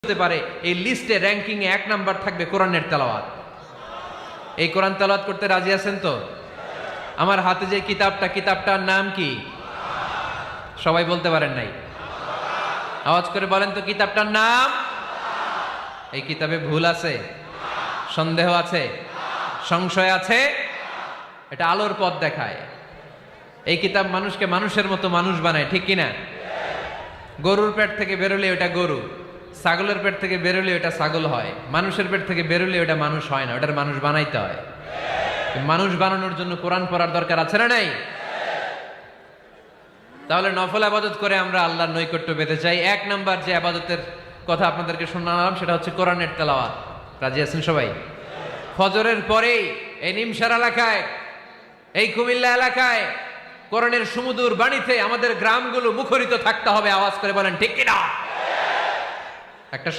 হতে পারে এই লিস্টে র্যাঙ্কিং এ 1 নাম্বার থাকবে কোরআনের তেলাওয়াত। এই কোরআন তেলাওয়াত করতে রাজি আছেন তো? আমার হাতে যে কিতাবটার নাম কি? সবাই বলতে পারেন নাই, আওয়াজ করে বলেন তো কিতাবটার নাম। এই কিতাবে ভুল আছে, সন্দেহ আছে, সংশয় আছে? এটা আলোর পথ দেখায়। এই কিতাব মানুষকে মানুষের মতো মানুষ বানায়, ঠিক কিনা? গরুর পেট থেকে বেরোলে ওটা গরু, ছাগলের পেট থেকে বেরোলে ওটা ছাগল হয়, মানুষের পেট থেকে বেরোলে ওটা মানুষ হয় না, ওটার মানুষ বানাইতে হয়। মানুষ বানানোর জন্য কোরআন পড়ার দরকার আছে না নাই? তাহলে নফল আবাদত করে আমরা আল্লাহর নৈকট্য পেতে চাই। 1 নাম্বার যে আবাদতের কথা আপনাদেরকে শোনালাম সেটা হচ্ছে কোরআনের তেলাওয়াত। রাজি আছেন সবাই? ফজরের পরেই এই নিমসার এলাকায়, এই কুমিল্লা এলাকায় কোরআনের সুমধুর বাণীতে আমাদের গ্রামগুলো মুখরিত থাকতে হবে। আওয়াজ করে বলেন ঠিক কিনা? একটা